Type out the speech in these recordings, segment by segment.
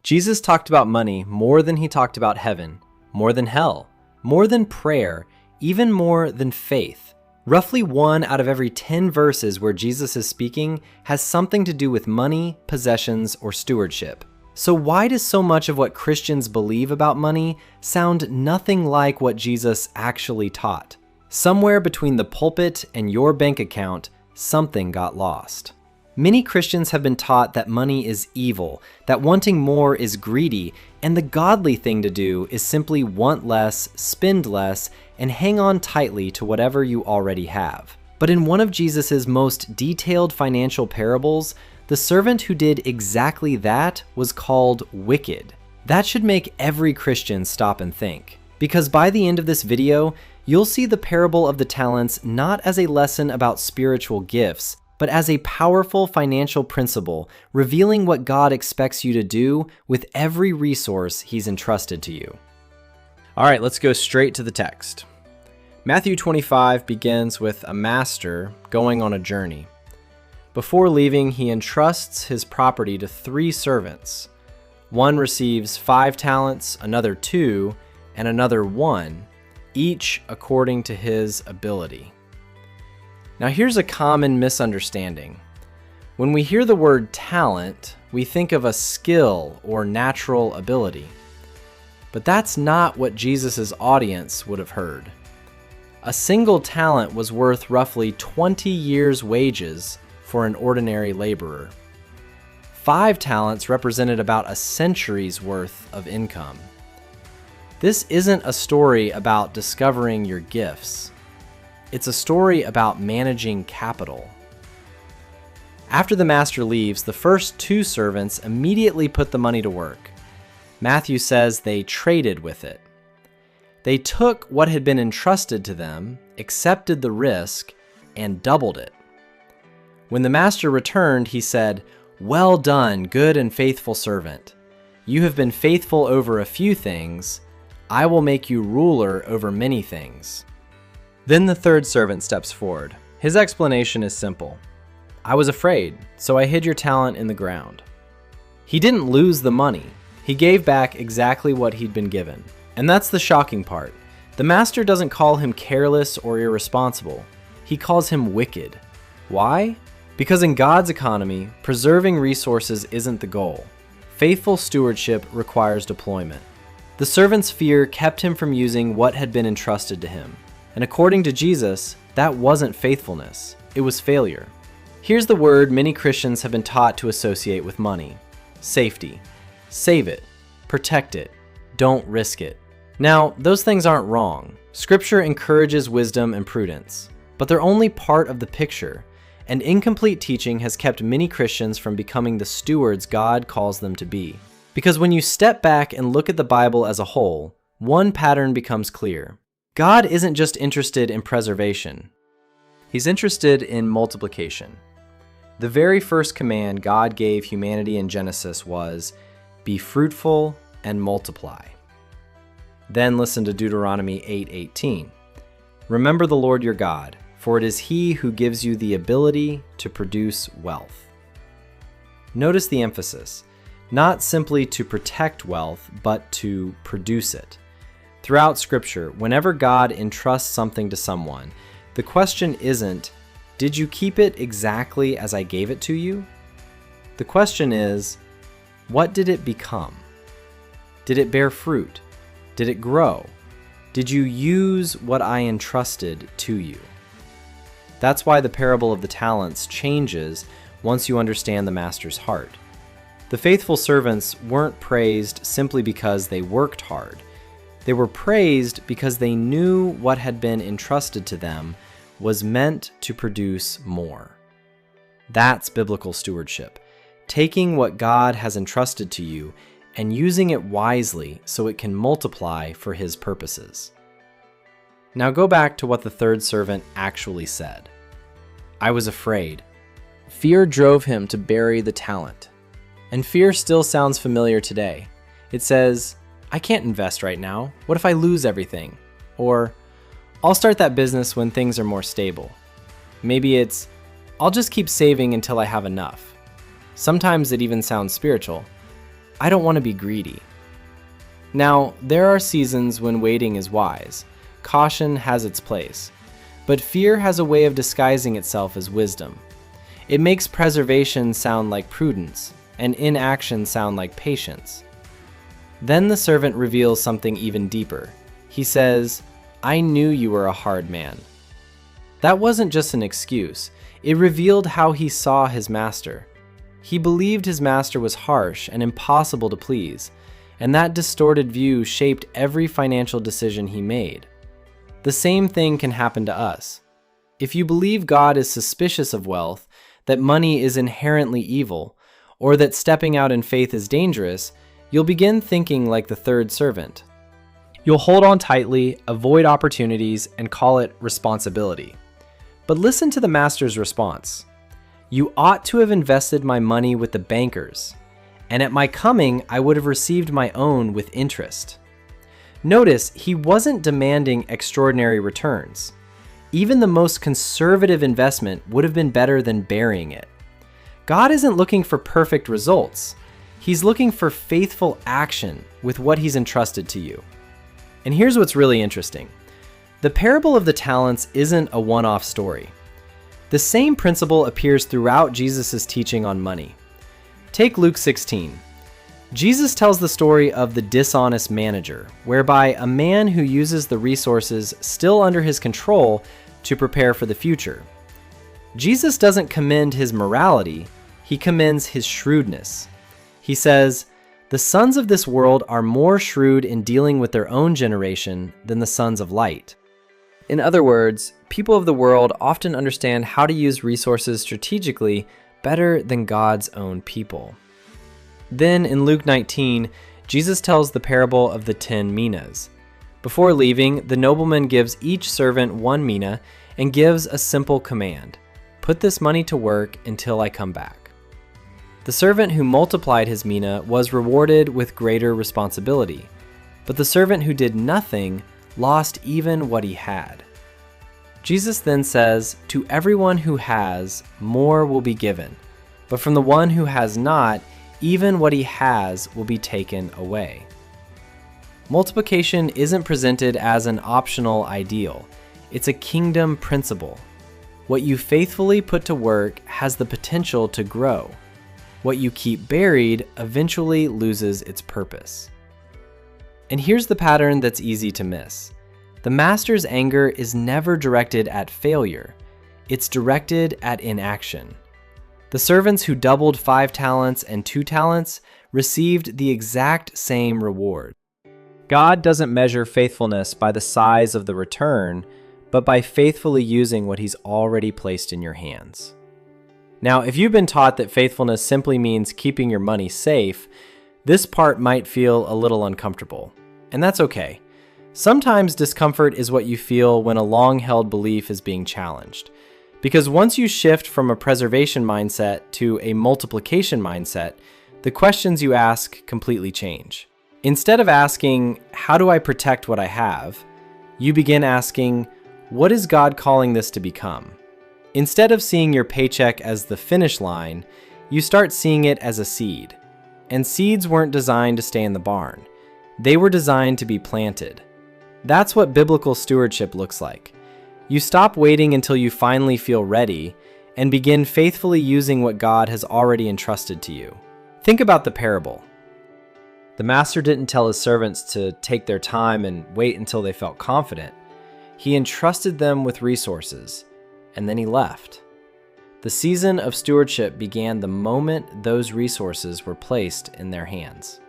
Jesus talked about money more than he talked about heaven, more than hell, more than prayer, even more than faith. Roughly 1 out of every 10 verses where Jesus is speaking has something to do with money, possessions, or stewardship. So why does so much of what Christians believe about money sound nothing like what Jesus actually taught? Somewhere between the pulpit and your bank account, something got lost. Many Christians have been taught that money is evil, that wanting more is greedy, and the godly thing to do is simply want less, spend less, and hang on tightly to whatever you already have. But in one of Jesus' most detailed financial parables, the servant who did exactly that was called wicked. That should make every Christian stop and think, because by the end of this video, you'll see the parable of the talents not as a lesson about spiritual gifts, but as a powerful financial principle revealing what God expects you to do with every resource He's entrusted to you. All right, let's go straight to the text. Matthew 25 begins with a master going on a journey. Before leaving, he entrusts his property to 3 servants. One receives 5 talents, another 2, and another 1, each according to his ability. Now here's a common misunderstanding. When we hear the word talent, we think of a skill or natural ability. But that's not what Jesus' audience would have heard. A single talent was worth roughly 20 years' wages for an ordinary laborer. 5 talents represented about a century's worth of income. This isn't a story about discovering your gifts. It's a story about managing capital. After the master leaves, the first 2 servants immediately put the money to work. Matthew says they traded with it. They took what had been entrusted to them, accepted the risk, and doubled it. When the master returned, he said, "Well done, good and faithful servant. You have been faithful over a few things. I will make you ruler over many things." Then the 3rd servant steps forward. His explanation is simple. "I was afraid, so I hid your talent in the ground." He didn't lose the money. He gave back exactly what he'd been given. And that's the shocking part. The master doesn't call him careless or irresponsible. He calls him wicked. Why? Because in God's economy, preserving resources isn't the goal. Faithful stewardship requires deployment. The servant's fear kept him from using what had been entrusted to him. And according to Jesus, that wasn't faithfulness. It was failure. Here's the word many Christians have been taught to associate with money: safety. Save it. Protect it. Don't risk it. Now, those things aren't wrong. Scripture encourages wisdom and prudence, but they're only part of the picture, and incomplete teaching has kept many Christians from becoming the stewards God calls them to be. Because when you step back and look at the Bible as a whole, one pattern becomes clear. God isn't just interested in preservation. He's interested in multiplication. The very first command God gave humanity in Genesis was, "Be fruitful and multiply." Then listen to Deuteronomy 8:18. "Remember the Lord your God, for it is He who gives you the ability to produce wealth." Notice the emphasis. Not simply to protect wealth, but to produce it. Throughout Scripture, whenever God entrusts something to someone, the question isn't, "Did you keep it exactly as I gave it to you?" The question is, what did it become? Did it bear fruit? Did it grow? Did you use what I entrusted to you? That's why the parable of the talents changes once you understand the master's heart. The faithful servants weren't praised simply because they worked hard. They were praised because they knew what had been entrusted to them was meant to produce more. That's biblical stewardship, taking what God has entrusted to you and using it wisely so it can multiply for His purposes. Now go back to what the 3rd servant actually said. "I was afraid." Fear drove him to bury the talent. And fear still sounds familiar today. It says, "I can't invest right now. What if I lose everything?" Or, "I'll start that business when things are more stable." Maybe it's, "I'll just keep saving until I have enough." Sometimes it even sounds spiritual. I don't want to be greedy. Now, there are seasons when waiting is wise. Caution has its place. But fear has a way of disguising itself as wisdom. It makes preservation sound like prudence, and inaction sound like patience. Then the servant reveals something even deeper. He says, "I knew you were a hard man." That wasn't just an excuse. It revealed how he saw his master. He believed his master was harsh and impossible to please, and that distorted view shaped every financial decision he made. The same thing can happen to us. If you believe God is suspicious of wealth, that money is inherently evil, or that stepping out in faith is dangerous, you'll begin thinking like the third servant. You'll hold on tightly, avoid opportunities, and call it responsibility. But listen to the master's response. "You ought to have invested my money with the bankers, and at my coming I would have received my own with interest." Notice, he wasn't demanding extraordinary returns. Even the most conservative investment would have been better than burying it. God isn't looking for perfect results. He's looking for faithful action with what he's entrusted to you. And here's what's really interesting. The parable of the talents isn't a one-off story. The same principle appears throughout Jesus' teaching on money. Take Luke 16. Jesus tells the story of the dishonest manager, whereby a man who uses the resources still under his control to prepare for the future. Jesus doesn't commend his morality, he commends his shrewdness. He says, "The sons of this world are more shrewd in dealing with their own generation than the sons of light." In other words, people of the world often understand how to use resources strategically better than God's own people. Then in Luke 19, Jesus tells the parable of the 10 minas. Before leaving, the nobleman gives each servant 1 mina and gives a simple command: "Put this money to work until I come back." The servant who multiplied his mina was rewarded with greater responsibility, but the servant who did nothing lost even what he had. Jesus then says, "To everyone who has, more will be given, but from the one who has not, even what he has will be taken away." Multiplication isn't presented as an optional ideal. It's a kingdom principle. What you faithfully put to work has the potential to grow. What you keep buried eventually loses its purpose. And here's the pattern that's easy to miss. The master's anger is never directed at failure. It's directed at inaction. The servants who doubled 5 talents and 2 talents received the exact same reward. God doesn't measure faithfulness by the size of the return, but by faithfully using what he's already placed in your hands. Now, if you've been taught that faithfulness simply means keeping your money safe, this part might feel a little uncomfortable, and that's okay. Sometimes discomfort is what you feel when a long-held belief is being challenged. Because once you shift from a preservation mindset to a multiplication mindset, the questions you ask completely change. Instead of asking, "How do I protect what I have?" you begin asking, "What is God calling this to become?" Instead of seeing your paycheck as the finish line, you start seeing it as a seed. And seeds weren't designed to stay in the barn. They were designed to be planted. That's what biblical stewardship looks like. You stop waiting until you finally feel ready and begin faithfully using what God has already entrusted to you. Think about the parable. The master didn't tell his servants to take their time and wait until they felt confident. He entrusted them with resources, and then he left. The season of stewardship began the moment those resources were placed in their hands.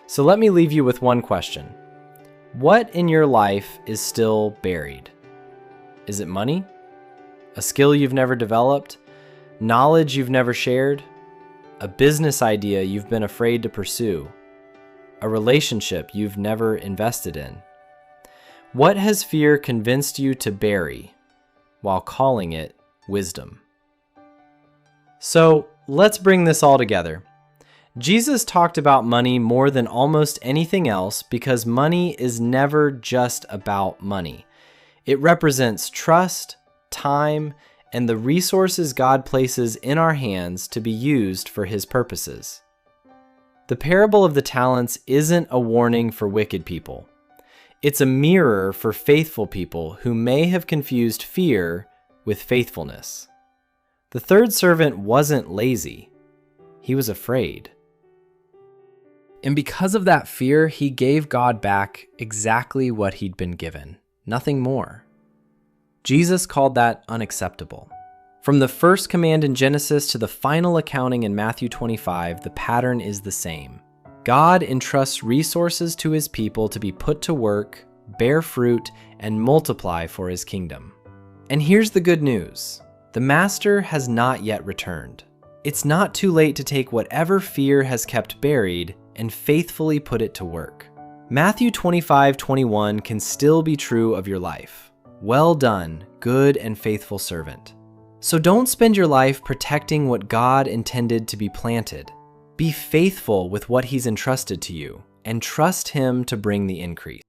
So let me leave you with one question. What in your life is still buried? Is it money? A skill you've never developed? Knowledge you've never shared? A business idea you've been afraid to pursue? A relationship you've never invested in? What has fear convinced you to bury while calling it wisdom? So let's bring this all together. Jesus talked about money more than almost anything else because money is never just about money. It represents trust, time, and the resources God places in our hands to be used for his purposes. The parable of the talents isn't a warning for wicked people. It's a mirror for faithful people who may have confused fear with faithfulness. The third servant wasn't lazy. He was afraid. And because of that fear, he gave God back exactly what he'd been given, nothing more. Jesus called that unacceptable. From the first command in Genesis to the final accounting in Matthew 25, the pattern is the same. God entrusts resources to his people to be put to work, bear fruit, and multiply for his kingdom. And here's the good news. The master has not yet returned. It's not too late to take whatever fear has kept buried and faithfully put it to work. Matthew 25:21 can still be true of your life. Well done, good and faithful servant. So don't spend your life protecting what God intended to be planted. Be faithful with what he's entrusted to you and trust him to bring the increase.